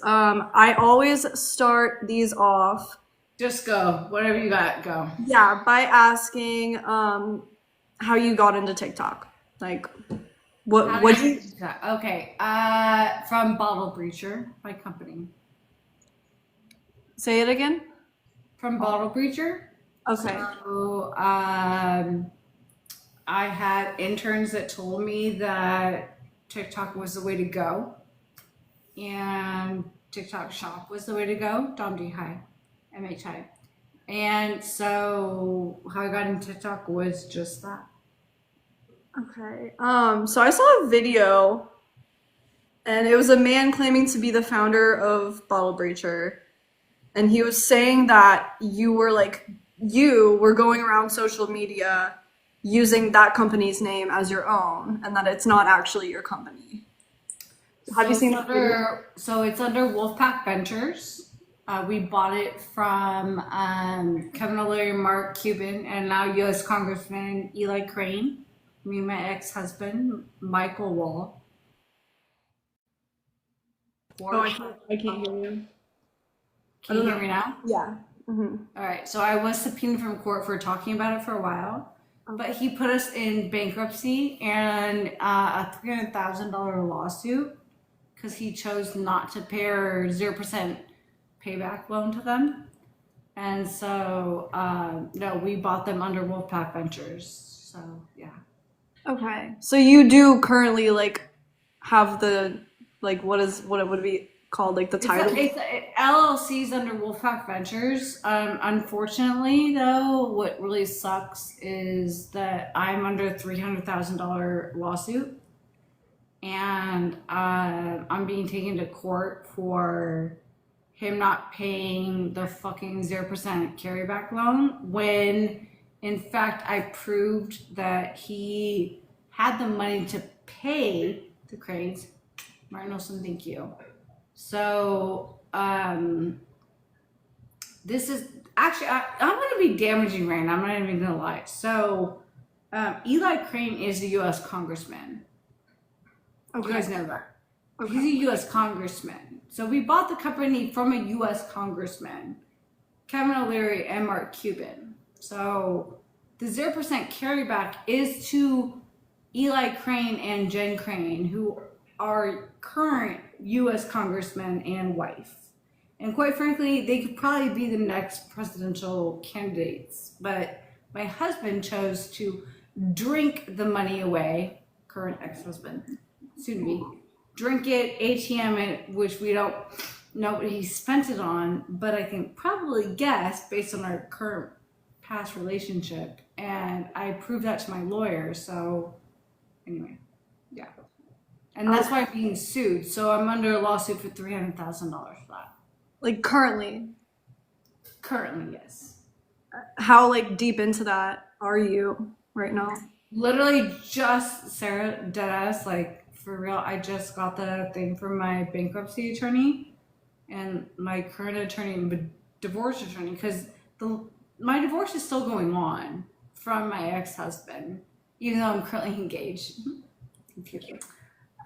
I always start these off, Just go. Whatever you got, go. yeah, by asking how you got into TikTok. Like, How did what I you get into that? Okay. From Bottle Breacher, my company. say it again? From Bottle Breacher. Okay. So, I had interns that told me that TikTok was the way to go, and TikTok Shop was the way to go. Dom D hi, MH hi. And so, how I got into TikTok was just that. Okay. So I saw a video and it was a man claiming to be the founder of Bottle Breacher, and he was saying that you were going around social media using that company's name as your own and that it's not actually your company. Have you So seen it's that video? under Wolfpack Ventures. We bought it from Kevin O'Leary, Mark Cuban, and now U.S. Congressman Eli Crane. Me and my ex-husband Michael Wall. Oh, Or I can't hear you. I can don't you hear know. me now? Yeah. Hmm. All right. So I was subpoenaed from court for talking about it for a while, but he put us in bankruptcy and a $300,000 lawsuit because he chose not to pay our 0% payback loan to them. And so, no, we bought them under Wolfpack Ventures. So, yeah. Okay. So you do currently like have the like what it would be called, like the title? LLC's under Wolfpack Ventures. Unfortunately, though, what really sucks is that I'm under a $300,000 lawsuit, and I'm being taken to court for him not paying the fucking 0% carryback loan when in fact I proved that he had the money to pay the cranes. Martin Olson, thank you. So this is actually I'm going to be damaging right now. I'm not even going to lie. So Eli Crane is a U.S. congressman. You Okay. guys know that. Okay. He's a U.S. congressman. So we bought the company from a U.S. congressman, Kevin O'Leary and Mark Cuban. So the 0% carryback is to Eli Crane and Jen Crane, who are current U.S. congressman and wife. And quite frankly, they could probably be the next presidential candidates. But my husband chose to drink the money away, current ex-husband, soon to be, drink it, ATM it, which we don't know what he spent it on, but I can probably guess based on our current past relationship. And I proved that to my lawyer. So anyway, yeah. And that's Okay. why I'm being sued. So I'm under a lawsuit for $300,000 for that. Like currently, Currently, yes. how like deep into that are you right now? Literally just Sarah deadass, like for real. I just got the thing from my bankruptcy attorney and my current attorney and divorce attorney because the my divorce is still going on from my ex-husband, even though I'm currently engaged. Computer.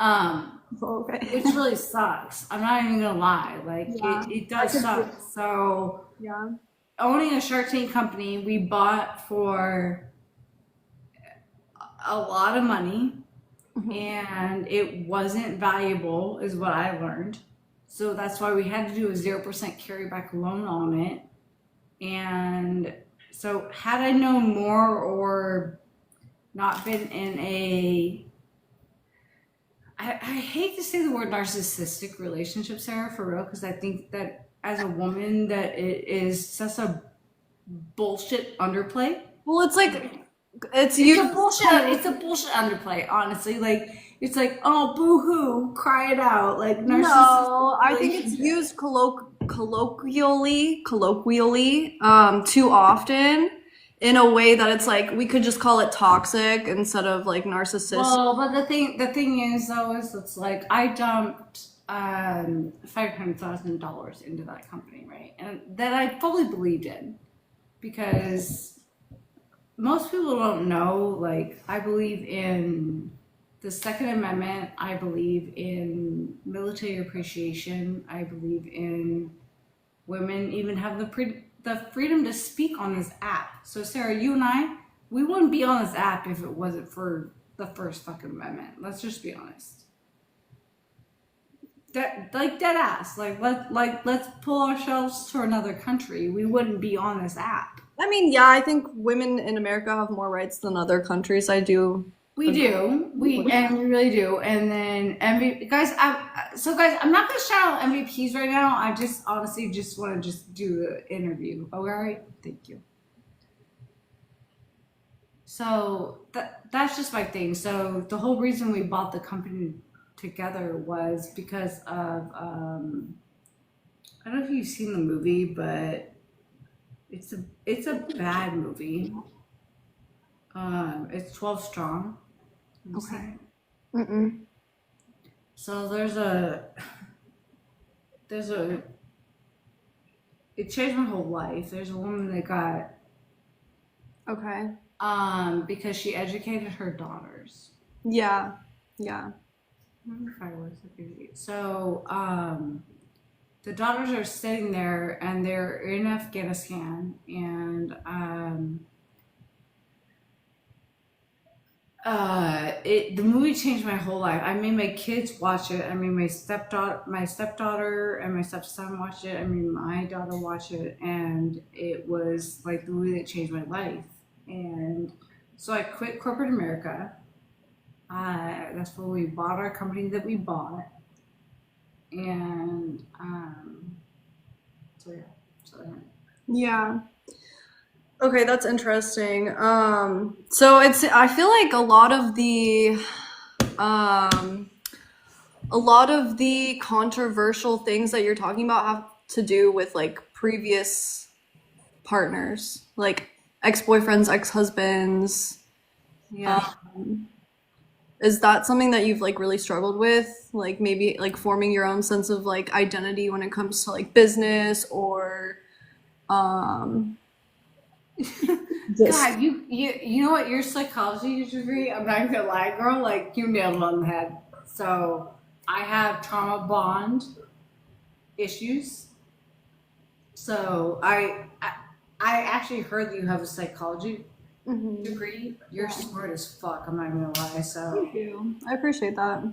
Okay. Which really sucks. I'm not even gonna lie. Like Yeah. it I does could feel. suck. So Yeah. owning a Shark Tank company we bought for a lot of money Mhm. and it wasn't valuable is what I learned. So that's why we had to do a 0% carryback loan on it. And so had I known more or not been in I hate to say the word narcissistic relationship, Sarah, for real, because I think that as a woman that it is such a bullshit underplay. Well, it's like it's you. It's a bullshit underplay, honestly. Like it's like, oh boo hoo, cry it out. Like narcissistic No, I think it's relationship. used colloquially, too often in a way that it's like we could just call it toxic instead of like narcissistic. Well, but the thing is though is it's like I dumped $500,000 into that company, right? And that I fully believed in because most people don't know, like I believe in the Second Amendment. I believe in military appreciation. I believe in women even have the freedom to speak on this app. So Sarah, you and I, we wouldn't be on this app if it wasn't for the first fucking amendment. Let's just be honest. That like dead ass. Let's pull ourselves to another country. We wouldn't be on this app. I mean, yeah, I think women in America have more rights than other countries. I do We agree do. We with and we really do. And then MVP guys, guys, I'm not gonna shout out MVPs right now. I just honestly just want to just do the interview. All right, thank you. So that's just my thing. So the whole reason we bought the company together was because of I don't know if you've seen the movie, but it's a bad movie. It's 12 Strong. Have you seen Okay. it? Mm-mm. So there's a it changed my whole life. There's a woman that got Okay. because she educated her daughters. Yeah. Yeah. Fireworks. So the daughters are sitting there and they're in Afghanistan and the movie changed my whole life. I made my kids watch it. I made my stepdaughter and my stepson watch it. I made my daughter watch it, and it was like the movie that changed my life. And so I quit corporate America. That's when we bought our company that we bought, and so yeah, so yeah. Yeah. Okay, that's interesting. So I feel like um a lot of the controversial things that you're talking about have to do with like previous partners, like ex-boyfriends, ex-husbands. Yeah. Um, is that something that you've like really struggled with? Like maybe like forming your own sense of like identity when it comes to like business or um just God, you know what? Your psychology degree, I'm not even gonna lie, girl, like you nailed it on the head. So I have trauma bond issues. So I actually heard that you have a psychology Mhm. degree. You're Yeah. smart as fuck, I'm not even gonna lie. So Thank you. I appreciate that.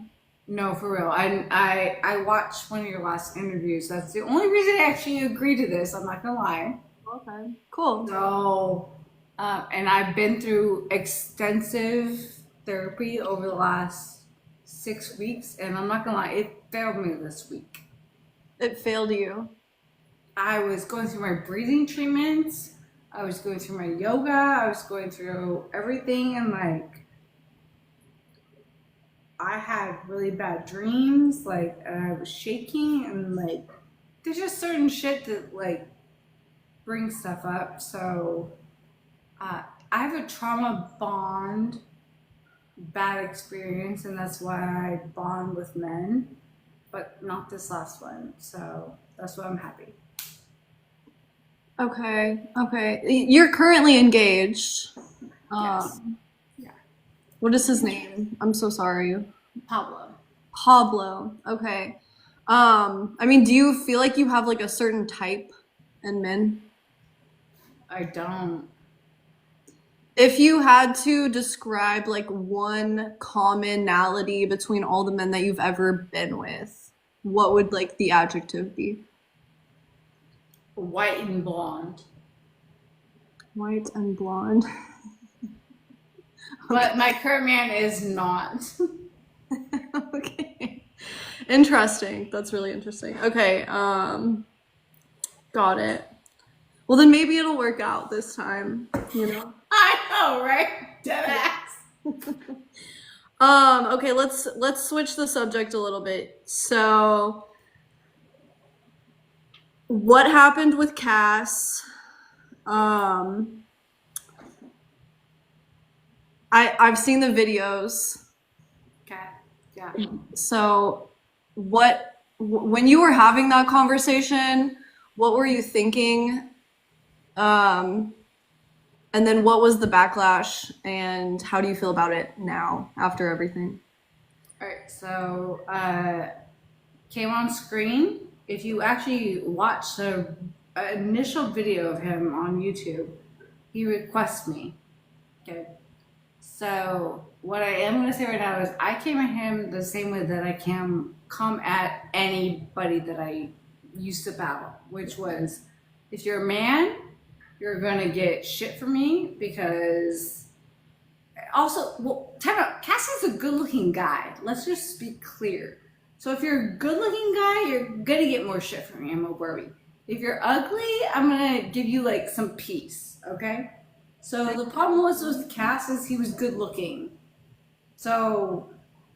no, for real. I watched one of your last interviews. That's the only reason I actually agreed to this, I'm not gonna lie. Okay. Cool. So, and I've been through extensive therapy over the last 6 weeks, and I'm not gonna lie, it failed me this week. It failed you. I was going through my breathing treatments, I was going through my yoga, I was going through everything, and like, I had really bad dreams, like, I was shaking, and like, there's just certain shit that like brings stuff up. So, uh, I have a trauma bond bad experience, and that's why I bond with men, but not this last one. So that's why I'm happy. Okay. Okay. You're currently engaged. Yes. Um, Yeah. what is his name? I'm so sorry. Pablo. Pablo. Okay. I mean, do you feel like you have like a certain type in men? I don't. If you had to describe like one commonality between all the men that you've ever been with, what would like the adjective be? White and blonde. White and blonde. But my current man is not. Okay. Interesting. That's really interesting. Okay, got it. Well, then maybe it'll work out this time, you know? I know, right? Dead ass. Okay, let's switch the subject a little bit. So, what happened with Cass? Um, I've seen the videos. Okay. Yeah. So, when you were having that conversation, what were you thinking? Um, and then what was the backlash and how do you feel about it now after everything? All right, so came on screen. If you actually watch the initial video of him on YouTube, he requests me. Okay, so what I am going to say right now is I came at him the same way that I can come at anybody that I used to battle, which was if you're a man, you're going to get shit from me because also, well, time out. Cassie's a good-looking guy. Let's just be clear. So if you're a good-looking guy, you're gonna get more shit from me, Ammobarbie. If you're ugly, I'm gonna give you like some peace, okay? So the problem was with Cass is he was good-looking. So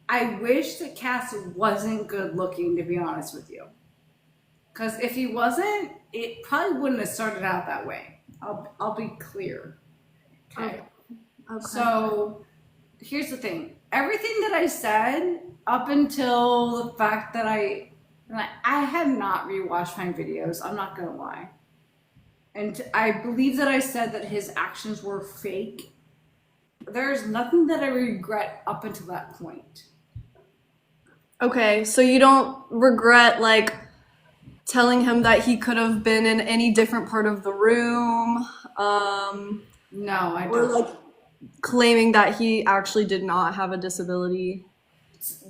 I wish that Cass wasn't good-looking, to be honest with you. Because if he wasn't, it probably wouldn't have started out that way. I'll be clear. Okay. Okay. So here's the thing. Everything that I said up until the fact that I have not rewatched my videos, I'm not gonna lie. And I believe that I said that his actions were fake. There's nothing that I regret up until that point. Okay, so you don't regret like telling him that he could have been in any different part of the room, No, I or don't. like claiming that he actually did not have a disability.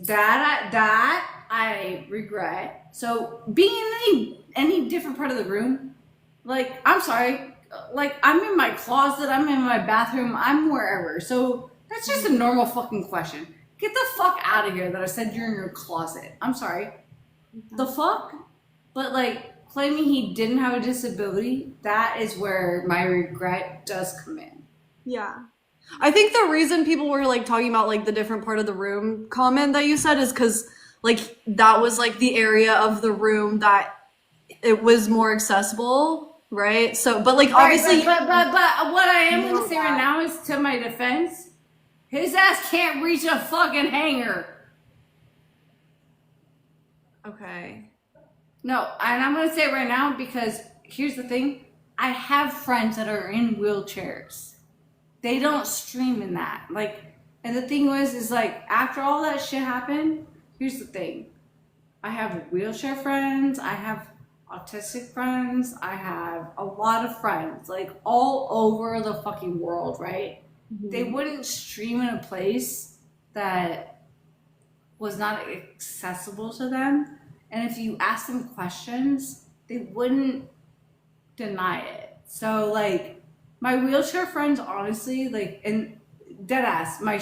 That I regret. So being in any different part of the room, like I'm sorry, like I'm in my closet, I'm in my bathroom, I'm wherever. So that's just a normal fucking question. Get the fuck out of here that I said you're in your closet. I'm sorry. The fuck? But like claiming he didn't have a disability, that is where my regret does come in. Yeah. I think the reason people were like talking about like the different part of the room comment that you said is because like that was like the area of the room that it was more accessible, right? So, but like Right, obviously, but what I am you gonna know say right that. now is to my defense, his ass can't reach a fucking hanger. Okay. No, and I'm gonna say it right now because here's the thing. I have friends that are in wheelchairs. They don't stream in that. Like, and the thing was, is like, after all that shit happened, here's the thing. I have wheelchair friends, I have autistic friends, I have a lot of friends, like all over the fucking world, right? They Mhm. wouldn't stream in a place that was not accessible to them. And if you ask them questions, they wouldn't deny it. So like my wheelchair friends, honestly, like and dead ass, my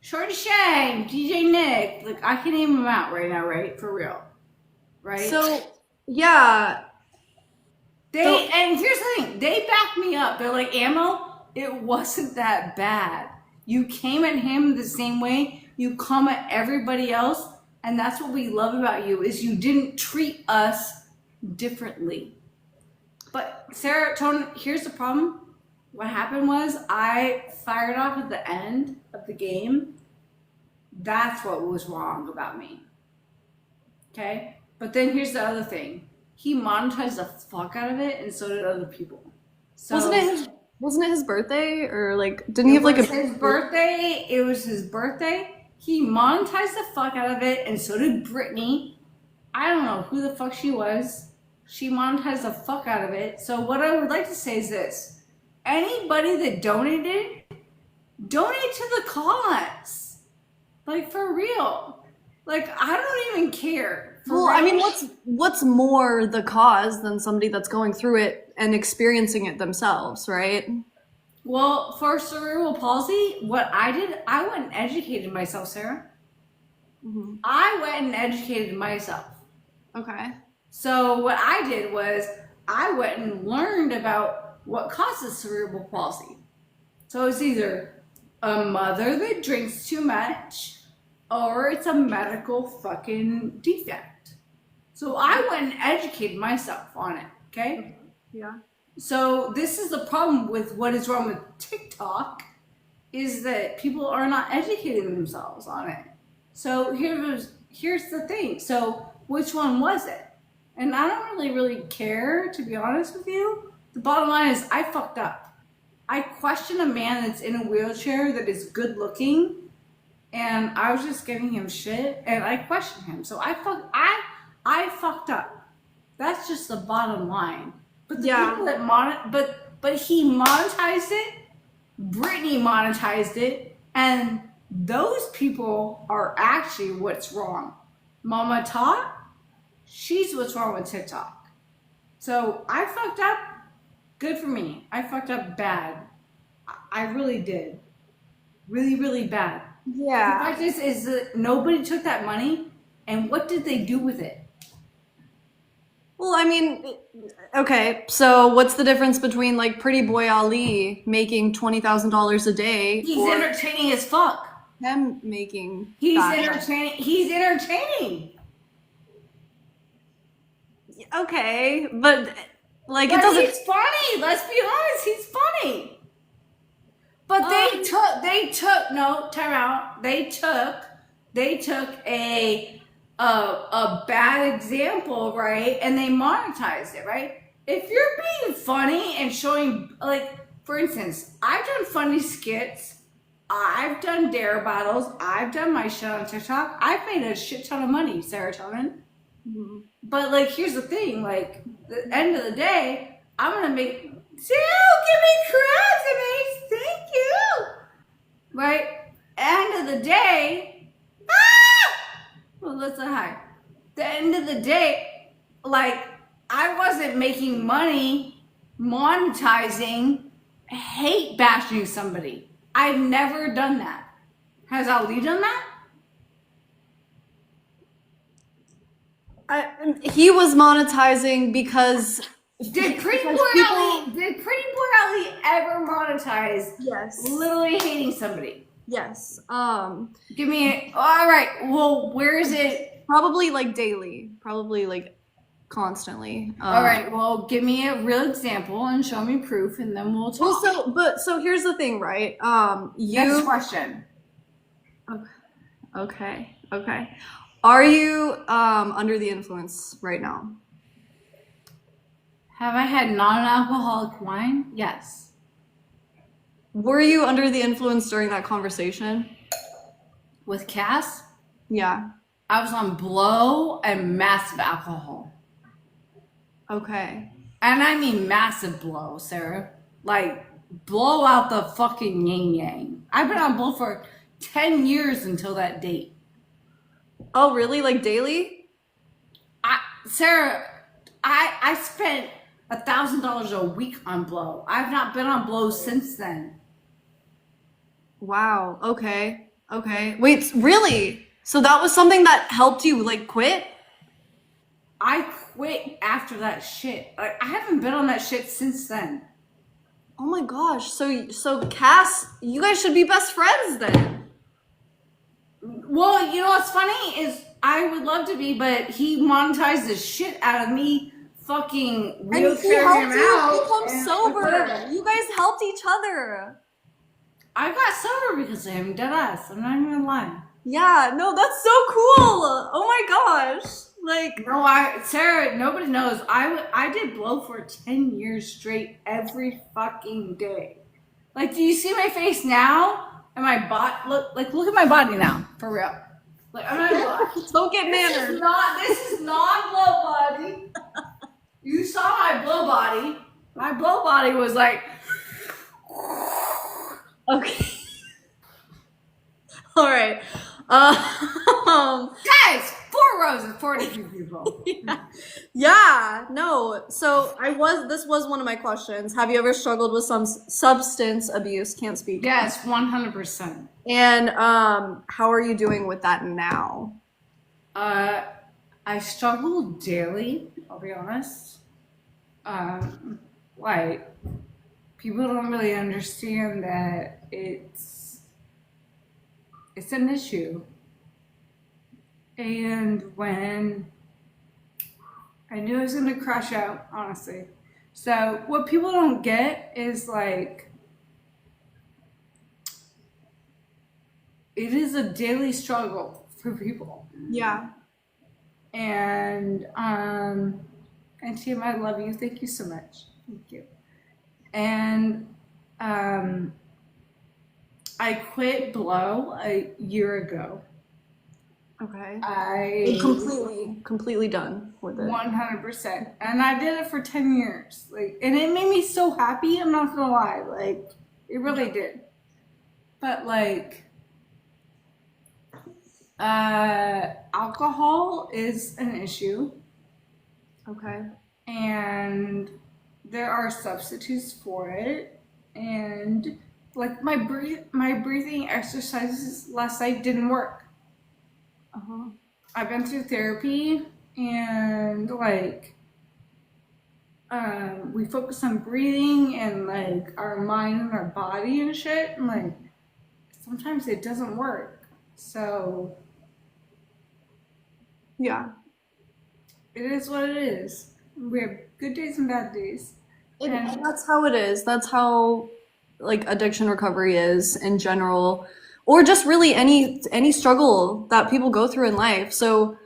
Shorty Shang, DJ Nick, like I can name them out right now, right? For real, right? So, yeah. They So, and here's the thing, they back me up. They're like, Ammo, it wasn't that bad. You came at him the same way you come at everybody else, and that's what we love about you is you didn't treat us differently. But Sarah, Tone, here's the problem. What happened was I fired off at the end of the game. That's what was wrong about me. Okay? But then here's the other thing. He monetized the fuck out of it, and so did other people. wasn't So it his wasn't it his birthday or like didn't he it have like was a his birthday. It was his birthday. He monetized the fuck out of it, and so did Brittany. I don't know who the fuck she was. She monetized the fuck out of it. So what I would like to say is this. Anybody that donated, donate to the cause. Like for real. Like I don't even care. For Well, I mean, real. what's more the cause than somebody that's going through it and experiencing it themselves, right? Well, for cerebral palsy, what I did, I went and educated myself, Sarah. Hmm. I went and educated myself. Okay. So what I did was I went and learned about what causes cerebral palsy. So it's either a mother that drinks too much or it's a medical fucking defect. So I went and educated myself on it, okay? Yeah. So this is the problem with what is wrong with TikTok is that people are not educating themselves on it. So here's the thing. So which one was it? And I don't really care, to be honest with you. The bottom line is I fucked up. I question a man that's in a wheelchair that is good looking and I was just giving him shit, and I questioned him. So I fucked up. That's just the bottom line. But the Yeah. people that but he monetized it. Brittany monetized it, and those people are actually what's wrong. Mama Tot, she's what's wrong with TikTok. So I fucked up. Good for me. I fucked up bad. I really did. Really, really bad. The Yeah. fact is that nobody took that money, and what did they do with it? Well, I mean, okay, so what's the difference between like Pretty Boy Ali making $20,000 a day He's or entertaining as fuck. him making He's that much? entertaining. He's entertaining. Okay, but like it But doesn't. he's funny. Let's be honest. He's funny. But Um, they took no time out. They took a bad example, right? And they monetized it, right? If you're being funny and showing, like, for instance, I've done funny skits, I've done dare battles, I've done my shit on TikTok. I've made a shit ton of money, serotonin. mhm. But like, here's the thing: like, the end of the day, I'm gonna make. See, oh, give me credit, thank you. Right? End of the day, well, let's say hi. The end of the day, like, I wasn't making money monetizing hate bashing somebody. I've never done that. Has Ali done that? He was monetizing because because people. Did Pretty Boy Ali ever monetize Yes. literally hating somebody? Yes. Give me a, all right. Well, where is it? Probably like daily, probably like constantly. All right. Well, give me a real example and show me proof, and then we'll Well, talk. so here's the thing, right? Next question. Okay, okay. Are you under the influence right now? Have I had non-alcoholic wine? Yes. Were you under the influence during that conversation? With Cass, Yeah. I was on blow and massive alcohol, Okay. and I mean massive blow, Sarah. Like, blow out the fucking yin yang. I've been on blow for 10 years until that date. Oh, really? Like daily? Sarah, I spent $1,000 a week on blow. I've not been on blow since then. Wow. Okay. Okay. Wait, really? So that was something that helped you like quit? I quit after that shit. Like, I haven't been on that shit since then. Oh my gosh. So Cass, you guys should be best friends then. Well, you know what's funny is I would love to be, but he monetized the shit out of me fucking And he wheelchairing him helped you out. become And sober. whatever. You guys helped each other. I got sober because of him, deadass. I'm not even gonna lie. Yeah, no, that's so cool. Oh my gosh. Like, No, Sarah, nobody knows. I did blow for 10 years straight every fucking day. Like, do you see my face now? And my look at my body now, for real. Like, I'm not gonna don't get mannered. This is not blow body. You saw my blow body. My blow body was like, Okay. All right. guys, 4 rows of 42 people. Yeah, no. So this was one of my questions. Have you ever struggled with some substance abuse? Can't speak. Yes, 100%. And how are you doing with that now? I struggle daily, I'll be honest. Like, people don't really understand that it's an issue. And when I knew I was gonna crash out, honestly. So what people don't get is like it is a daily struggle for people. Yeah. And Tim, I love you. Thank you so much. Thank you. And I quit blow a year ago. Okay. Like I completely done with it. 100%. And I did it for 10 years. Like, and it made me so happy, I'm not gonna lie. Like, it really did. But like, alcohol is an issue, Okay. and there are substitutes for it. And like my breathing exercises last night didn't work. Uh-huh. I've been through therapy, and like we focus on breathing and like our mind and our body and shit, and like sometimes it doesn't work. So Yeah. it is what it is. We have good days and bad days. And And that's how it is. That's how like addiction recovery is in general, or just really any struggle that people go through in life. So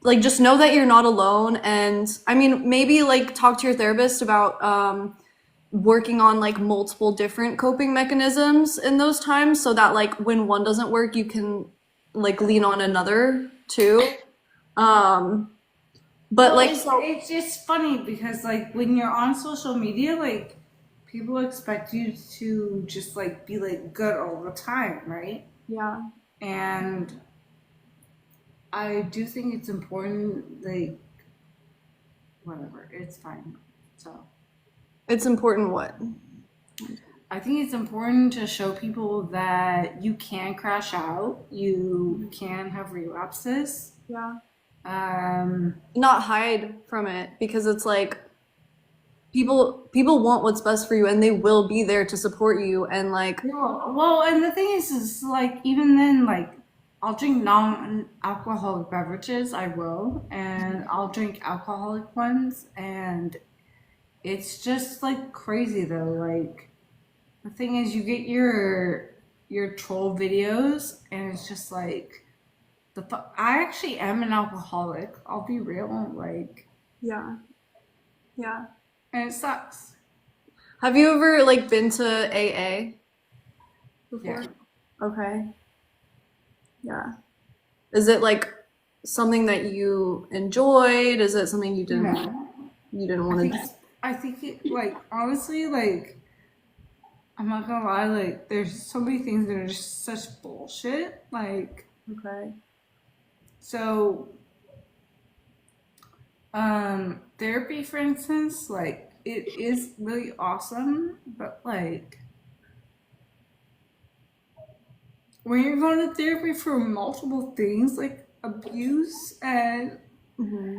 like just know that you're not alone, and I mean maybe like talk to your therapist about working on like multiple different coping mechanisms in those times so that like when one doesn't work you can like lean on another too. Um but well, like so it's just funny because like when you're on social media, like people expect you to just like be like good all the time, right? yeah. And I do think it's important, like whatever, it's fine. So It's important what? I think it's important to show people that you can crash out, you can have relapses. Yeah. Um, Not hide from it because it's like people want what's best for you and they will be there to support you and like well, and the thing is like even then, like I'll drink non-alcoholic beverages, I will, and I'll drink alcoholic ones, and it's just like crazy though. Like the thing is, you get your troll videos, and it's just like I actually am an alcoholic. I'll be real, like, yeah. Yeah. and it sucks. Have you ever like been to AA Yeah. before? Okay. Yeah. Is it like something that you enjoyed? Is it something No, you didn't I want think to I think it, like honestly, like I'm not gonna lie, like there's so many things that are just such bullshit. Like do? Okay. so, therapy, for instance, like it is really awesome, but like when you're going to therapy for multiple things like abuse and Hmm.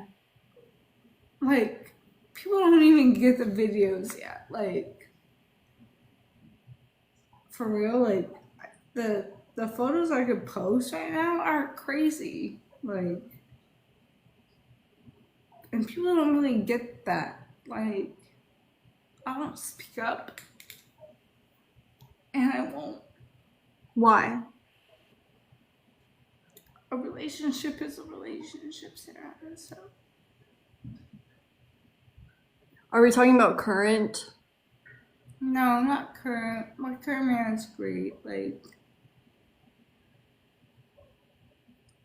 like people don't even get the videos yet. Like for real, like the photos I could post right now are crazy. Like and people don't really get that. Like I don't speak up and I won't. Why? A relationship is a relationship, Sarah. So Are we talking about current? no, not current. My current man's great. Like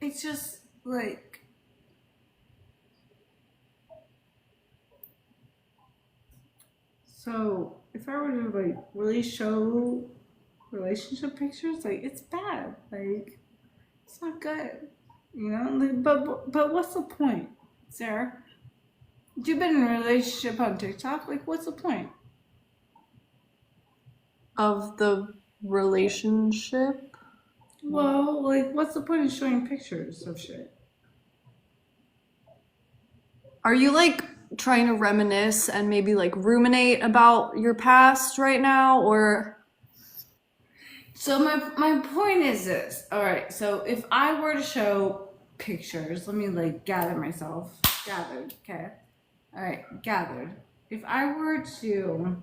it's just like so if I were to like really show relationship pictures, like it's bad. Like it's not good. You know? Like, but what's the point, Sarah? You've been in a relationship on TikTok. Like what's the point? Of the relationship? Well, like what's the point of showing pictures of shit? Are you like trying to reminisce and maybe like ruminate about your past right now or So my point is this. All right. So if I were to show pictures, let me like gather myself. Gathered. Okay. All right. Gathered. If I were to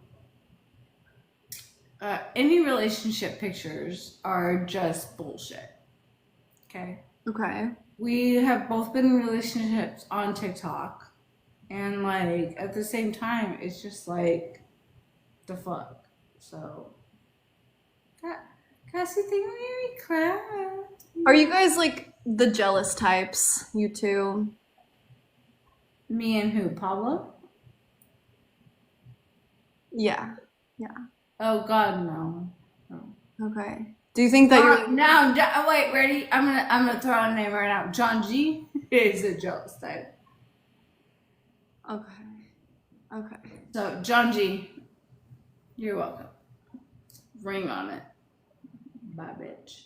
any relationship pictures are just bullshit. Okay. okay. We have both been in relationships on TikTok, and like at the same time, it's just like the fuck. So, Cassie, think made me cry. Are you guys like the jealous types? You two? Me and who? Pablo? Yeah. Yeah. Oh God, no. No. Okay. Do you think that you're Wait, ready? I'm gonna throw out a name right now. John G is a jealous type. okay? Okay. So John G, you're welcome. Ring on it. Bye, bitch.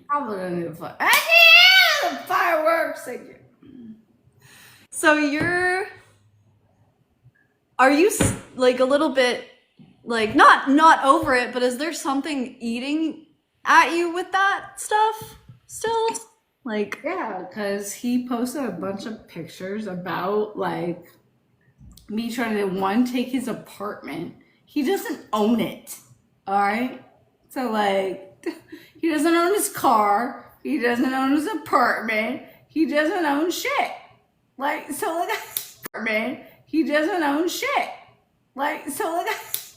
Probably don't give a fuck. Ah, yeah! Fireworks. Thank you. So are you like a little bit like not over it, but is there something eating at you with that stuff still? Like, Yeah, because he posted a bunch of pictures about like me trying to one take his apartment. He doesn't own it. All right. So like he doesn't own his car. He doesn't own his apartment. He doesn't own shit. Like so like apartment. He doesn't own shit. Like so like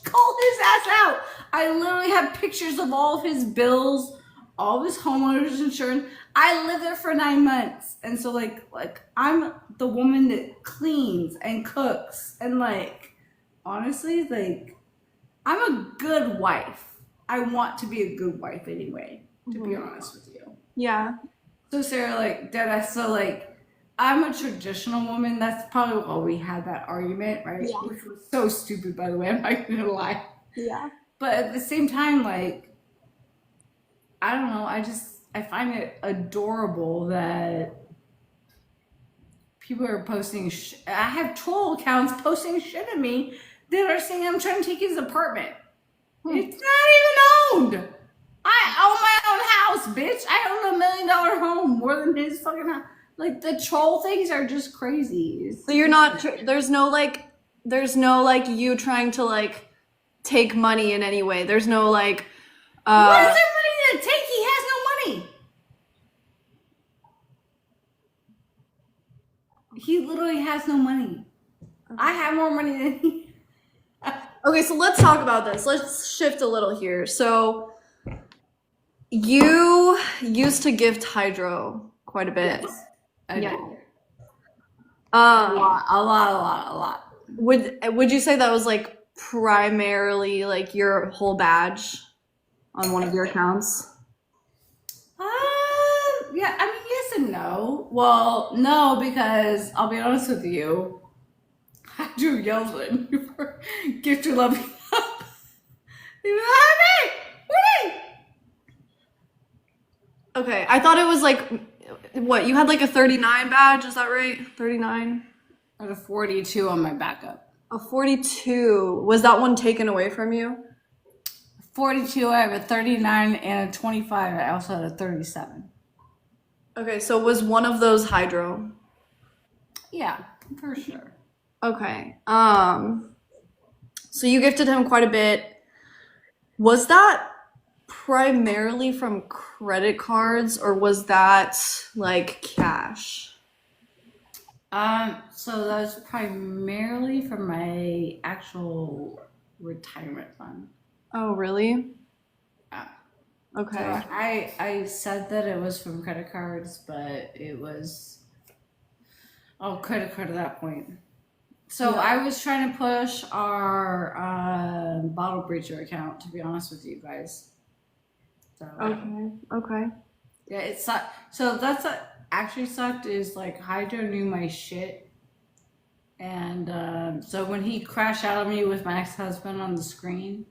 call his ass out. I literally have pictures of all of his bills, all of his homeowners insurance. I lived there for 9 months. And so like I'm the woman that cleans and cooks and like honestly like I'm a good wife. I want to be a good wife anyway, to be honest with you. yeah. So Sarah, like, so like, I'm a traditional woman. That's probably why we had that argument, right? Yeah. Which was so stupid, by the way. I'm not gonna lie. Yeah. But at the same time, like, I don't know. I find it adorable that people are posting. I have troll accounts posting shit at me that are saying I'm trying to take his apartment. It's not even owned. I own my own house, bitch. I own $1 million home more than his fucking house. Like the troll things are just crazy. So you're not there's no like you trying to like take money in any way. There's no like What is there money to take? He has no money. He literally has no money. I have more money than he. Okay, so let's talk about this. Let's shift a little here. So you used to gift hydro quite a bit. Yes, I Yeah. do. A lot. Would you say that was like primarily like your whole badge on one of your accounts? Yeah, I mean, yes and no. Well, no, because I'll be honest with you. I do yell at you for gift your love up. You know what? Okay, I thought it was like what, you had like a 39 badge, is that right? 39? I had a 42 on my backup. A 42. Was that one taken away from you? 42, I have a 39 and a 25. I also had a 37. Okay, so was one of those hydro? Yeah, for sure. Okay. So you gifted him quite a bit. Was that primarily from credit cards or was that like cash? So that was primarily for my actual retirement fund. Oh, really? Yeah. Okay. So I said that it was from credit cards, but it was credit card at that point. So Yeah. I was trying to push our bottle breacher account, to be honest with you guys. So Okay. Okay. yeah, it sucked. So that's what actually sucked is like Hydro knew my shit, and so when he crashed out on me with my ex-husband on the screen,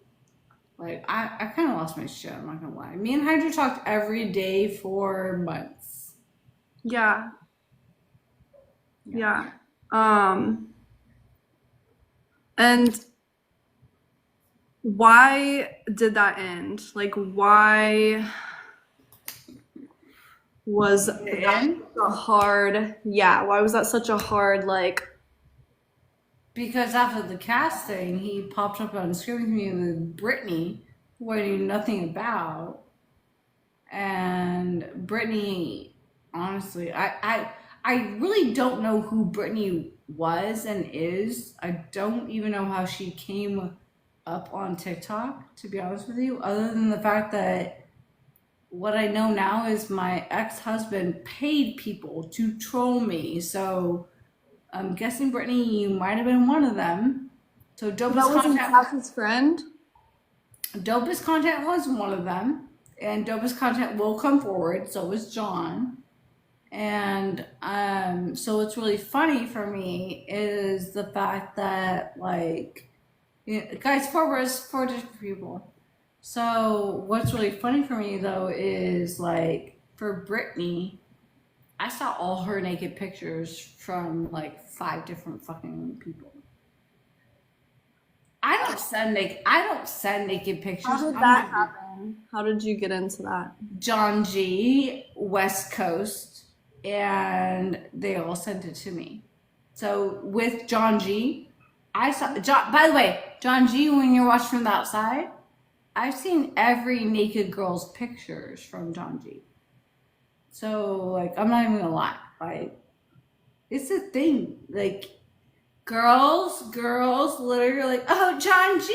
like I kind of lost my shit. I'm not gonna lie. Me and Hydro talked every day for months. Yeah. Yeah. And why did that end? Like, why was that And a hard, yeah, why was that such a hard, like, because after the casting, he popped up on screen with me with Brittany, who I knew nothing about. And Brittany, honestly, I really don't know who Brittany was and is. I don't even know how she came up on TikTok, to be honest with you, other than the fact that what I know now is my ex-husband paid people to troll me. So I'm guessing, Brittany, you might have been one of them. So That wasn't Sasha's friend? Dopest content was one of them, and dopest content will come forward. So was John. And so what's really funny for me is the fact that, like, guys, four different people. So what's really funny for me though is, like, for Brittany, I saw all her naked pictures from like 5 different fucking people. I don't send naked pictures. How did that happen? How did you get into that? John G, West Coast, and they all sent it to me. So with John G, I saw John. By the way, John G, when you're watching from the outside, I've seen every naked girl's pictures from John G. So, like, I'm not even gonna lie, like, it's a thing. Like, girls literally are like, oh, John G,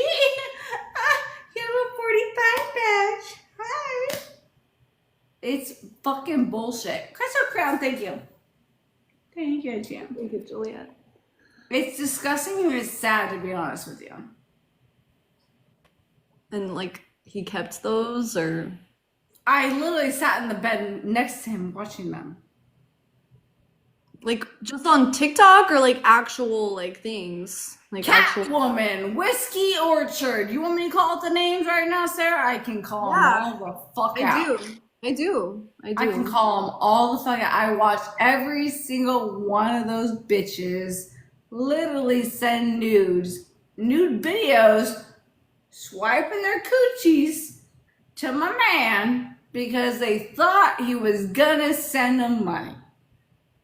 you have a 45 badge. Hi. It's fucking bullshit. Crystal Crown, thank you. Thank you, Jim. Thank you, Juliet. It's disgusting and it's sad, to be honest with you. And like he kept those, or I literally sat in the bed next to him watching them. like just on TikTok, or like actual like things? Like actual. Catwoman, Whiskey Orchard. You want me to call out the names right now, Sarah? I can call them all the fuck out. I do. I can call them all the fuck out. I watch every single one of those bitches literally send nude videos, swiping their coochies to my man because they thought he was gonna send them money.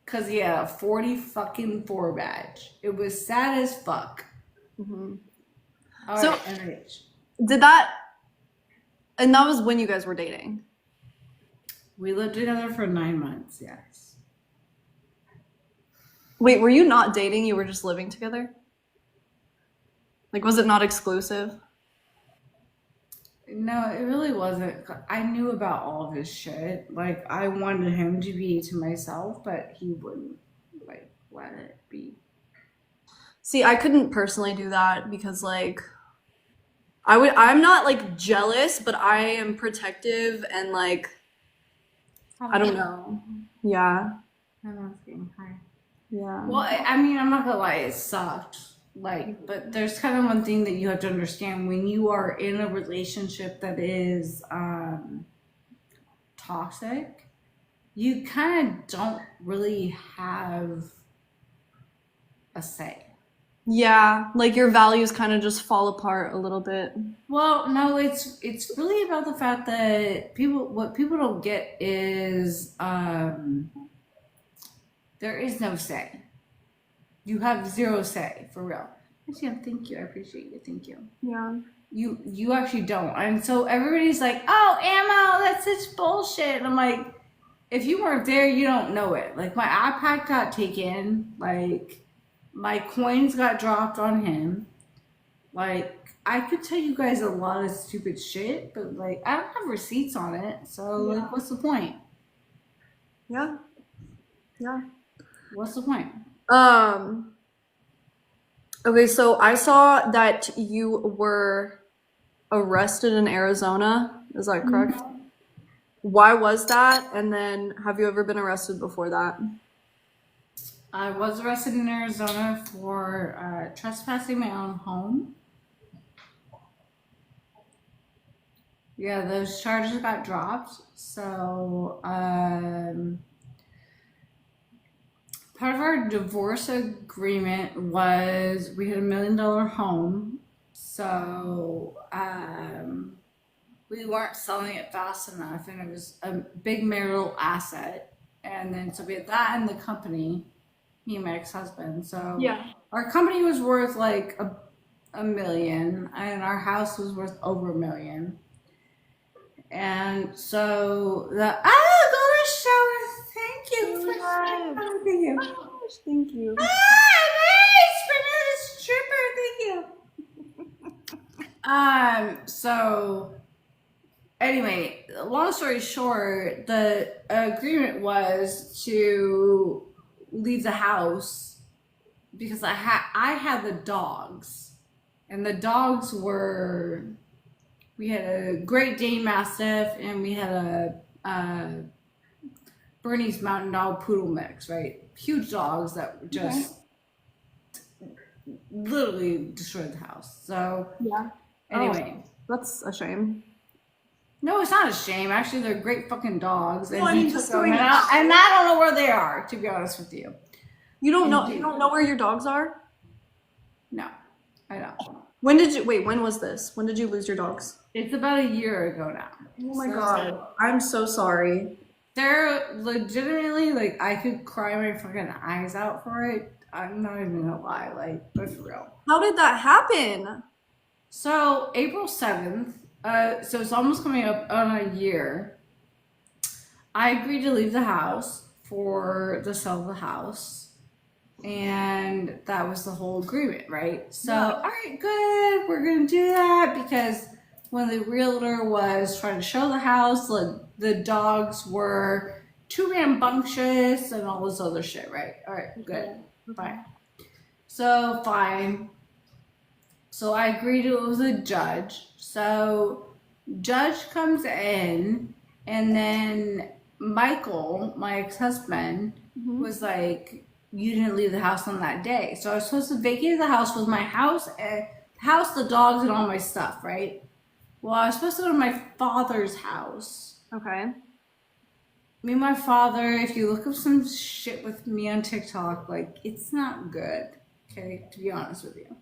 Cause he had a 40 fucking 4 badge. It was sad as fuck. Mm-hmm. So did that, and that was when you guys were dating? We lived together for 9 months, yes. Wait, were you not dating? You were just living together? Like, was it not exclusive? No, it really wasn't. I knew about all of his shit. Like, I wanted him to be to myself, but he wouldn't, like, let it be. See, I couldn't personally do that because, like, I'm not, like, jealous, but I am protective and, like, I don't know. Yeah. I'm asking. Hi. Yeah. Well, I mean, I'm not gonna lie, it sucked. Like, but there's kind of one thing that you have to understand when you are in a relationship that is toxic, you kind of don't really have a say. Yeah, like your values kind of just fall apart a little bit. Well, no, it's really about the fact that what people don't get is there is no say. You have zero say, for real. Actually, thank you. I appreciate you. Thank you. Yeah. You actually don't. And so everybody's like, oh, Ammo, that's such bullshit. And I'm like, if you weren't there, you don't know it. Like, my iPad got taken. Like, my coins got dropped on him. Like, I could tell you guys a lot of stupid shit, but, like, I don't have receipts on it. So, like, what's the point? Yeah. Yeah. What's the point? Okay, so I saw that you were arrested in Arizona. Is that correct? Mm-hmm. Why was that? And then have you ever been arrested before that? I was arrested in Arizona for trespassing my own home. Yeah, those charges got dropped. So, part of our divorce agreement was we had $1 million home. So, we weren't selling it fast enough, and it was a big marital asset. And then, so we had that in the company, me and my ex-husband. So, yeah, our company was worth like a million, and our house was worth over $1 million. And so go to shower. Thank you. Thank you. Hi, So anyway, long story short, the agreement was to leave the house because I had the dogs, and the dogs were, we had a Great Dane Mastiff and we had a Bernese Mountain Dog Poodle mix, right? Huge dogs that Okay. just literally destroyed the house. So Yeah. Oh, anyway, that's a shame. no, it's not a shame. Actually, they're great fucking dogs, No, and I he mean took just them, doing and that. I don't know where they are, to be honest with you. And You don't know where your dogs are? no, I don't. When was this? When did you lose your dogs? It's about a year ago now. Oh my So God. I'm so sorry. they're legitimately like, I could cry my fucking eyes out for it. I'm not even gonna lie, like, but for real. How did that happen? So April 7th, so it's almost coming up on a year. I agreed to leave the house for the sale of the house, and that was the whole agreement, right? So, Yeah. all right, good, we're gonna do that because when the realtor was trying to show the house, the dogs were too rambunctious and all this other shit, right? All right, good, Okay. fine. So, fine. So I agreed it was a judge. So judge comes in, and then Michael, my ex-husband, Hmm. was like, "You didn't leave the house on that day." So I was supposed to vacate the house with my house, the dogs, and all my stuff, right? Well, I was supposed to go to my father's house. Okay. Me and my father, if you look up some shit with me on TikTok, like, it's not good. Okay, to be honest with you.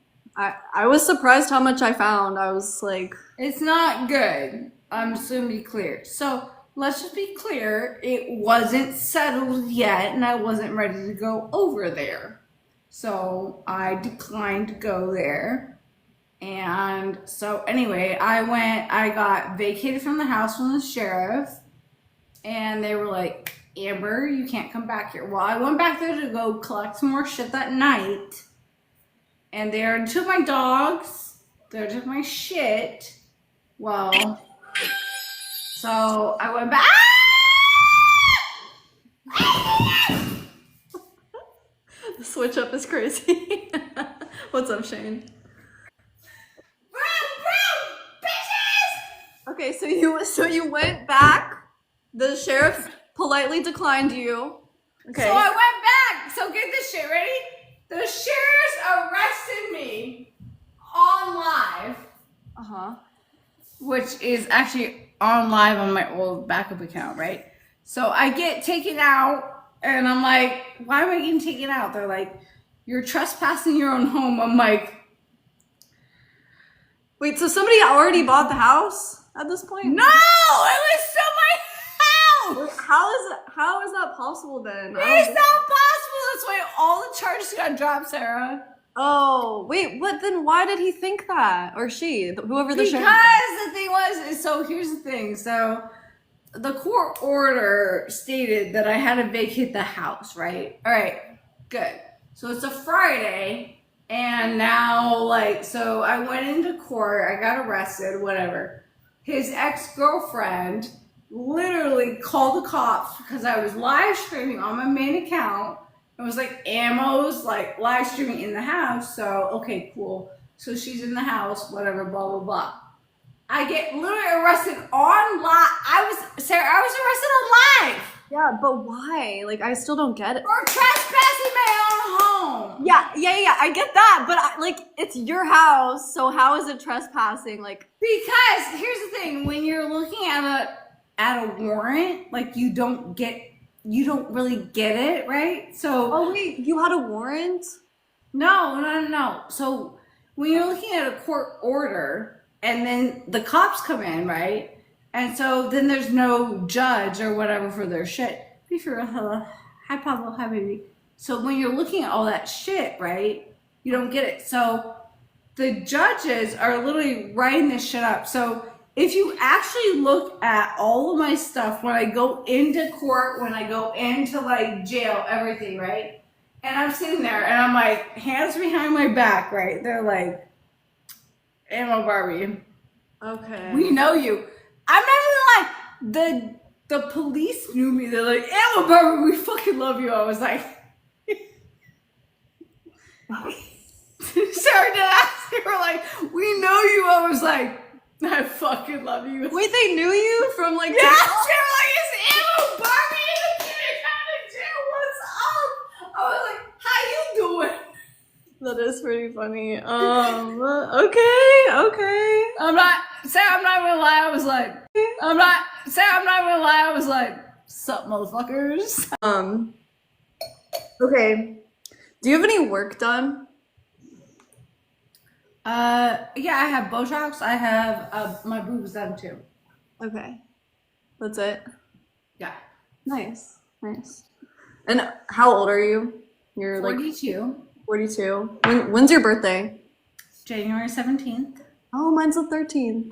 I was surprised how much I found. I was like, It's not good. I'm just gonna be clear. So let's just be clear. It wasn't settled yet, and I wasn't ready to go over there. So I declined to go there. And so anyway, I got vacated from the house from the sheriff, and they were like, Amber, you can't come back here. Well, I went back there to go collect some more shit that night, and they already took my dogs, they already took my shit. Well, so I went back. the switch up is crazy. What's up, Shane? Bitches! Okay, so you went back. The sheriff politely declined you. So Okay. I went back. So get this shit ready. The sheriff's arrested me on live, Uh-huh. which is actually on live on my old backup account, right? So I get taken out, and I'm like, why am I getting taken out? They're like, you're trespassing your own home. I'm like, Wait, so somebody already bought the house at this point? no, it was still my Wait, house. how is that possible then? I It's don't. not possible. That's why all the charges got dropped, Sarah. Oh, wait, what then why did he think that? Or she, whoever the Because sheriff is. the thing was, so here's the thing. So the court order stated that I had to vacate the house, right? All right, good. So it's a Friday, and now, like, so I went into court, I got arrested, whatever. His ex girlfriend literally called the cops because I was live streaming on my main account. It was like Ammo's like live streaming in the house. So, okay, cool. So she's in the house, whatever, blah, blah, blah. I get literally arrested on live. I was arrested on live Yeah, but why? Like, I still don't get it. for trespassing my own home. Yeah, I get that, but like, it's your house, so how is it trespassing? Like, Because here's the thing: when you're looking at a warrant, like you don't really get it, right? So oh wait, you had a warrant? no. So when you're looking at a court order, and then the cops come in, right? And so then there's no judge or whatever for their shit. Be for real, hello, hi Pablo, hi baby. So when you're looking at all that shit, right? You don't get it. So the judges are literally writing this shit up. So if you actually look at all of my stuff when I go into court, when I go into like jail, everything, right? And I'm sitting there and I'm like, hands behind my back, right? They're like, Ammobarbie. Okay. We know you. I'm not gonna lie. The police knew me. They're like, Ammobarbie, we fucking love you. I was like, sorry to ask. They were like, we know you. I was like, I fucking love you. Wait, they knew you from like Yeah, they TikTok? were like, it's Ammobarbie in the kindergarten too. What's up? I was like, how you doing? That is pretty funny. Okay. I'm not gonna lie. I was like, sup, motherfuckers. Okay. Do you have any work done? Yeah, I have Botox. I have my boobs done too. Okay. That's it. Yeah. Nice. And how old are you? You're like 42. 42. When's your birthday? January 17th. Oh, mine's the 13th. No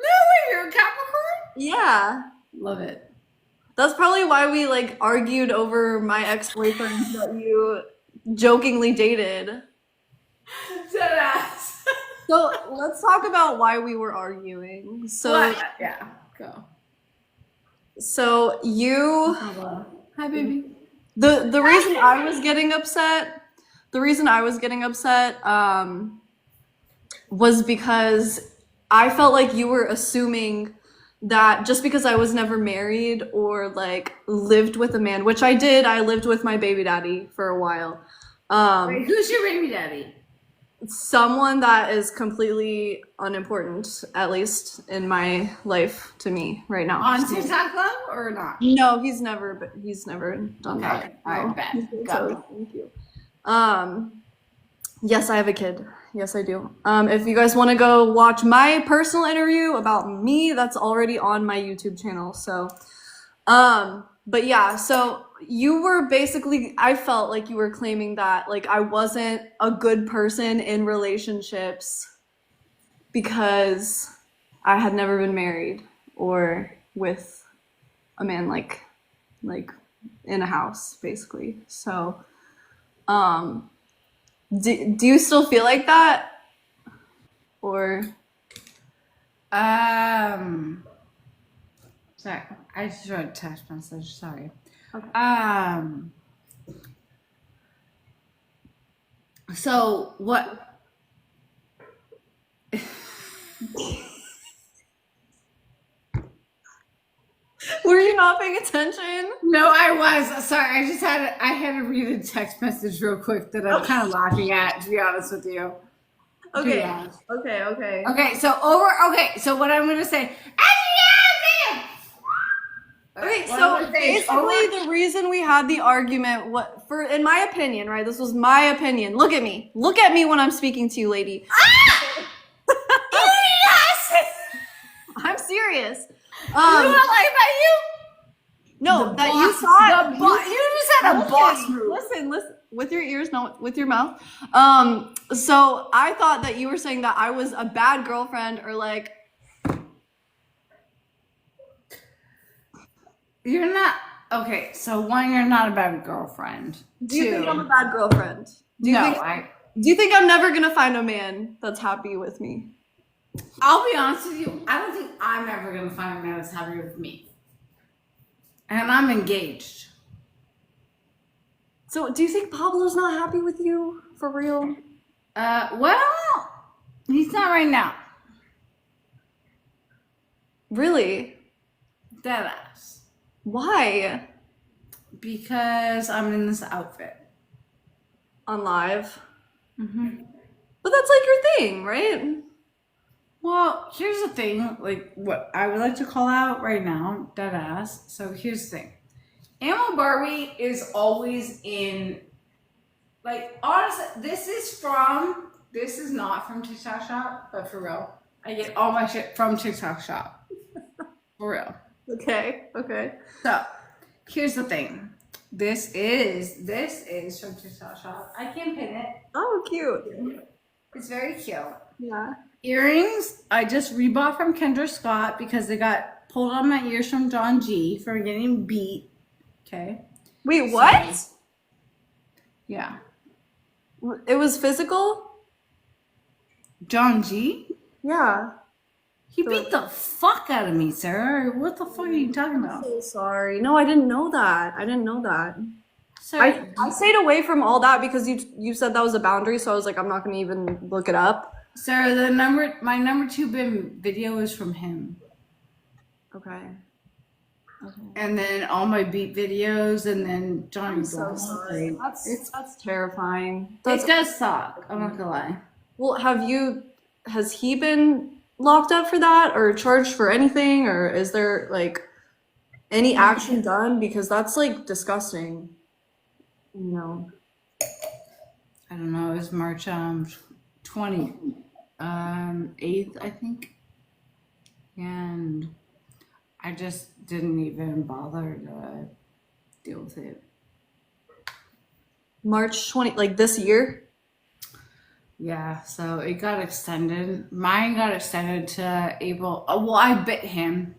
way, you're a Capricorn? Yeah. Love it. That's probably why we like argued over my ex-boyfriend that you jokingly dated. Deadass. So let's talk about why we were arguing. Yeah, go. So you, Hi, baby. the reason I was getting upset, was because I felt like you were assuming that just because I was never married or like lived with a man, which I did, I lived with my baby daddy for a while. Wait, who's your baby daddy? Someone that is completely unimportant, at least in my life to me right now. On TikTok though, or not? No, he's never done Okay, that. all right, No. bet. So, Go. thank you. Yes, I have a kid. Yes, I do. If you guys want to go watch my personal interview about me, that's already on my YouTube channel. So, but yeah, so you were basically, I felt like you were claiming that like I wasn't a good person in relationships because I had never been married or with a man like in a house, basically. So, do you still feel like that? Or Sorry, I just wrote a text message. Sorry. Okay. So what? were you not paying attention? No, I was sorry. I had to read a text message real quick that I'm kind of laughing at. To be honest with you. Okay. Yeah. Okay. Okay. So what I'm gonna say. Okay, What so I'm gonna say is basically the reason we had the argument, in my opinion, right? This was my opinion. Look at me when I'm speaking to you, lady. Yes! I'm serious. You know what I like about you? No, The that boss- you thought you just had a boss move. Listen, with your ears, not with your mouth. So I thought that you were saying that I was a bad girlfriend or like. You're not okay. So one, you're not a bad girlfriend. Do you think Two, I'm a bad girlfriend? Do you think I'm never gonna find a man that's happy with me? I'll be honest with you. I don't think I'm ever gonna find a man that's happy with me, and I'm engaged. So do you think Pablo's not happy with you for real? Well, he's not right now. Really? Deadass. Why? Because I'm in this outfit. On live? Mm-hmm. But that's like your thing, right? Well, here's the thing. Like, what I would like to call out right now, deadass. So here's the thing. Ammobarbie is always in, like, honestly, this is not from TikTok Shop, but for real. I get all my shit from TikTok Shop. For real. Okay. So, here's the thing. This is from TikTok Shop. I can pin it. Oh, cute. It's very cute. Yeah. Earrings, I just rebought from Kendra Scott because they got pulled on my ears from John G for getting beat. Okay. Wait, what? Yeah. It was physical? John G? Yeah. He For beat like, the fuck out of me, Sarah. What the fuck are you talking I'm about? so sorry. No, I didn't know that. I didn't know that. Sarah, I stayed away from all that because you said that was a boundary, so I was like, I'm not gonna even look it up. Sarah, my number two video is from him. Okay. Okay. And then all my beat videos, and then I'm Johnny so Drama. sorry. Like, That's terrifying. it That's does suck. I'm not gonna lie. well, has he been locked up for that or charged for anything or is there like any action done? Because that's like disgusting, you know. I don't know. It was March 20 8th, I think, and I just didn't even bother to deal with it. March 20, like this year? Yeah, so it got extended. Mine got extended to April. Oh, well, I bit him.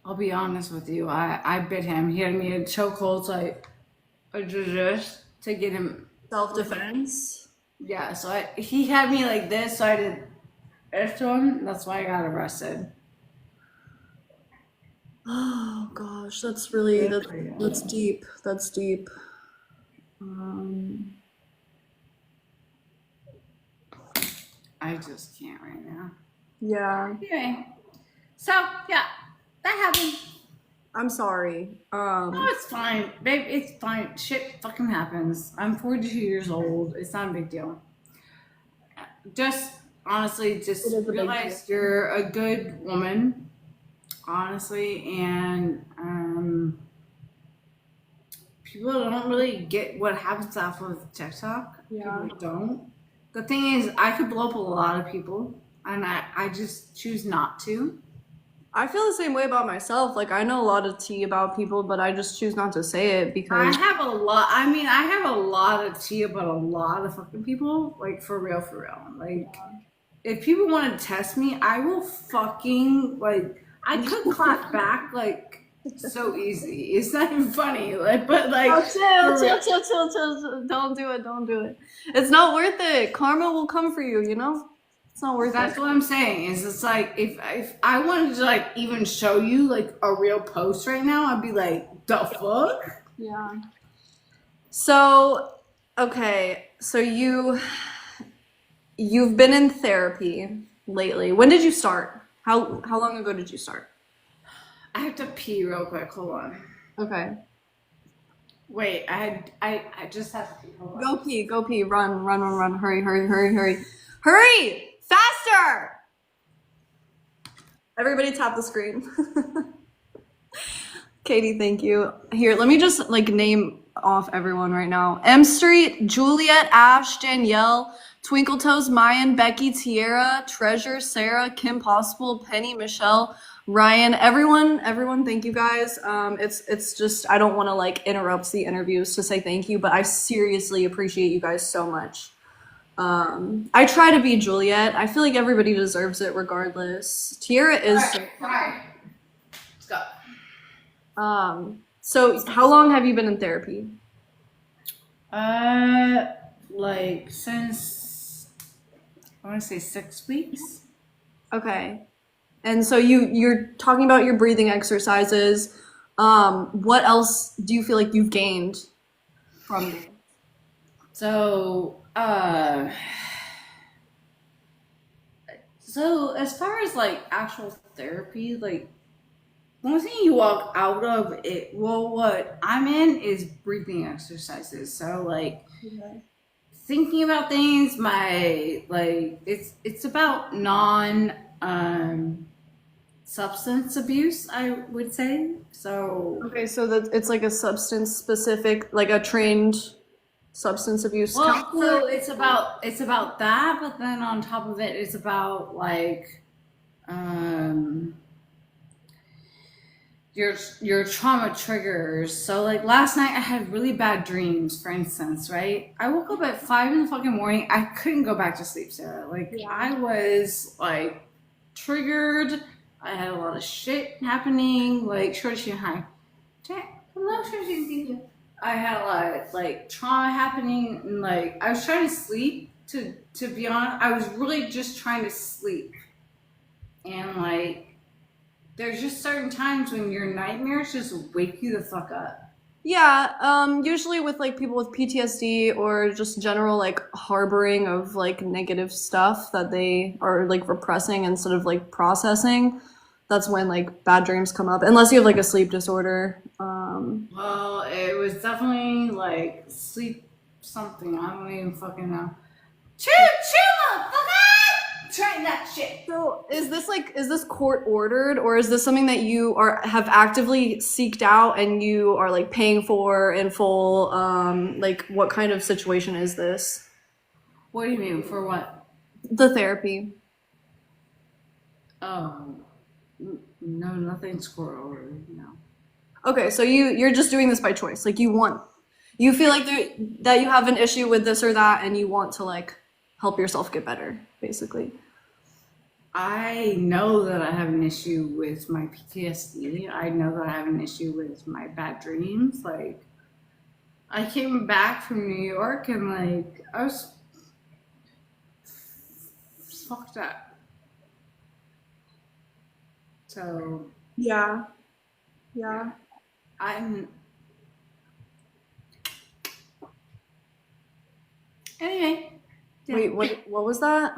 I'll be honest with you. I bit him. He had me in chokeholds, like just to get him. Self-defense? Yeah, so he had me like this, so I did this to him. That's why I got arrested. Oh gosh, that's deep. That's deep. Um, I just can't right now. yeah, Anyway, so yeah, that happened. I'm sorry. No, it's fine, babe. It's fine. Shit fucking happens. I'm 42 years old. It's not a big deal. Just honestly, It just is a big deal. realize you're a good woman, honestly, and people don't really get what happens off of TikTok. Yeah. People don't. The thing is, I could blow up a lot of people, and I just choose not to. I feel the same way about myself. Like I know a lot of tea about people, but I just choose not to say it I because have a lot. I mean, I have a lot of tea about a lot of fucking people. Like for real, for real. Like if people want to test me, I will fucking like. I could clap back like so easy. It's not even funny. Like, but like oh, for real. chill. Don't do it. Don't do it. It's not worth it. Karma will come for you, you know? It's not worth That's it. what I'm saying. Is it's like if I wanted to like even show you like a real post right now, I'd be like, the fuck. Yeah. So, okay. So you've been in therapy lately. When did you start? How long ago did you start? I have to pee real quick. Hold on. Okay. Wait, I just have to pee. Hold on. Go pee. Run. Hurry! Faster! Everybody tap the screen. Katie, thank you. Here, let me just like name off everyone right now. M Street, Juliet, Ash, Danielle, Twinkle Toes, Mayan, Becky, Tierra, Treasure, Sarah, Kim Possible, Penny, Michelle, Ryan, everyone, thank you guys. It's just I don't want to like interrupt the interviews to say thank you, but I seriously appreciate you guys so much. I try to be Juliet. I feel like everybody deserves it regardless. Tierra All is right, fine. Let's go. so how long have you been in therapy? Uh, like since I want to say 6 weeks. Okay. And so you're talking about your breathing exercises. What else do you feel like you've gained from it? So, so as far as like actual therapy, like one thing you walk out of it, well, what I'm in is breathing exercises. So like Okay. thinking about things, my like it's about non substance abuse, I would say. So Okay, so that it's like a substance specific, like a trained substance abuse well, counselor. so it's about that, but then on top of it, it's about like um your trauma triggers. So like last night I had really bad dreams, for instance, right? I woke up at 5 in the fucking morning. I couldn't go back to sleep, Sarah. Like Yeah. I was like triggered. I had a lot of shit happening. Like Shorty, hi. Hello, Shorty, thank you. I had a lot of like trauma happening, and like I was trying to sleep. To be honest, I was really just trying to sleep. And like, there's just certain times when your nightmares just wake you the fuck up. Yeah, usually with like people with PTSD or just general like harboring of like negative stuff that they are like repressing instead of like processing, that's when like bad dreams come up. Unless you have like a sleep disorder. Well, it was definitely like sleep something. I don't even fucking know. Chill, chill, motherfucker! Try that shit. So is this court ordered or is this something that you are have actively seeked out and you are like paying for in full? Like what kind of situation is this? What do you mean? For what? The therapy. Oh, no, nothing's court ordered. No. Okay, so you're just doing this by choice. Like you feel like that you have an issue with this or that and you want to like help yourself get better, basically. I know that I have an issue with my PTSD. I know that I have an issue with my bad dreams. Like, I came back from New York and, like, I was fucked up. So, Yeah. yeah. Yeah. I'm. Anyway, yeah. Wait, what was that?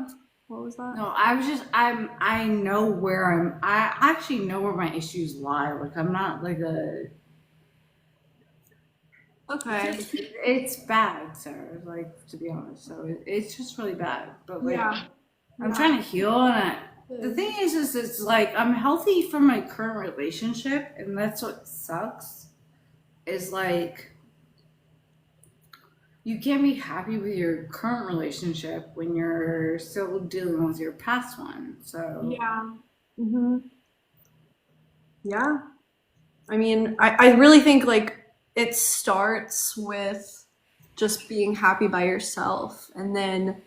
What was that? No, I was just. I know where I'm. I actually know where my issues lie. Like, I'm not like a. Okay. It's bad, Sarah. Like, to be honest, so it's just really bad. But like, Yeah. I'm Yeah. trying to heal, the thing is it's like I'm healthy from my current relationship, and that's what sucks. Is like you can't be happy with your current relationship when you're still dealing with your past one. So Yeah. Hmm. Yeah. I mean, I really think like it starts with just being happy by yourself. And then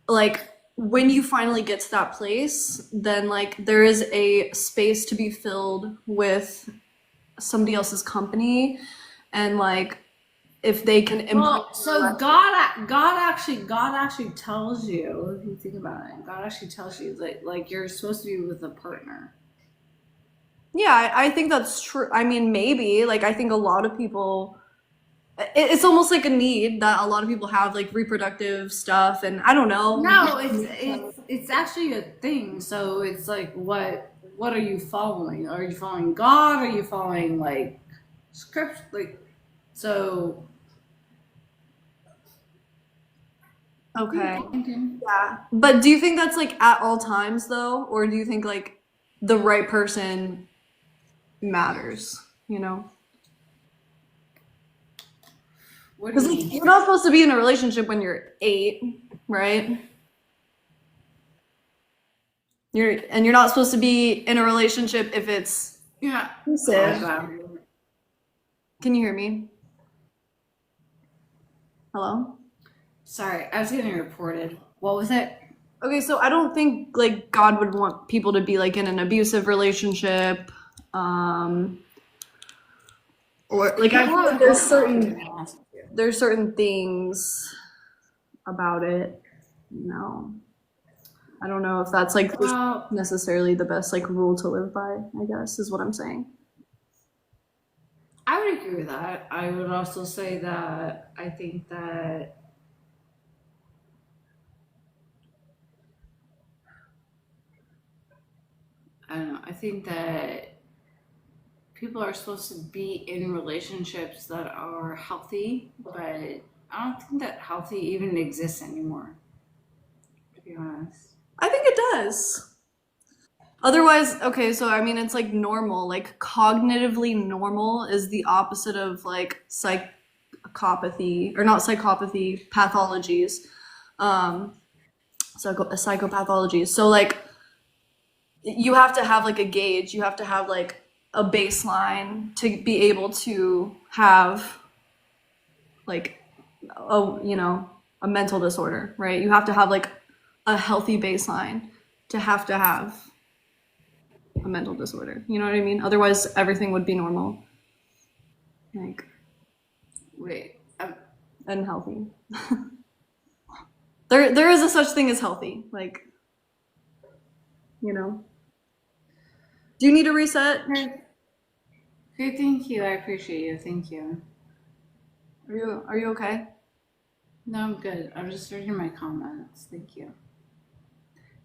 like when you finally get to that place, then like there is a space to be filled with somebody else's company and like if they can improve well, your so life. God actually tells you if you think about it, God actually tells you that like you're supposed to be with a partner. Yeah, I think that's true. I mean, maybe like I think a lot of people it's almost like a need that a lot of people have like reproductive stuff and I don't know. No, it's actually a thing. So it's like what are you following? Are you following God? Are you following like script like so Okay. continue. Yeah. But do you think that's like at all times though? Or do you think like the right person matters, you know? What do you Because like mean? you're not supposed to be in a relationship when you're 8, right? You're not supposed to be in a relationship if it's Yeah. Oh abusive. god. Can you hear me? Hello? Sorry, I was getting reported. What was it? Okay, so I don't think like God would want people to be like in an abusive relationship. Um or like I feel Well, like I hope not, to be honest with you. there's certain things about it. No. I don't know if that's like Well, necessarily the best like rule to live by, I guess is what I'm saying. I would agree with that. I would also say that I think that I don't know. I think that people are supposed to be in relationships that are healthy, but I don't think that healthy even exists anymore, to be honest. I think it does. Otherwise, okay, so I mean it's like normal, like cognitively normal is the opposite of like psychopathy or not psychopathy, pathologies. Um psychopathologies. So like you have to have like a gauge, you have to have like a baseline to be able to have like a mental disorder, right? You have to have like a healthy baseline to have a mental disorder. You know what I mean? Otherwise everything would be normal, like Wait, and healthy. There is a such thing as healthy. Like you know. Do you need a reset? Okay, okay, thank you. I appreciate you. Thank you. Are you okay? No, I'm good. I'm just reading my comments. Thank you.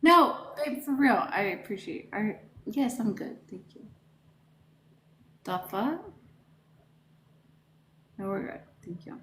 No, babe, for real. I appreciate. Yes, I'm good. Thank you. The fuck? No, we're good. Thank you.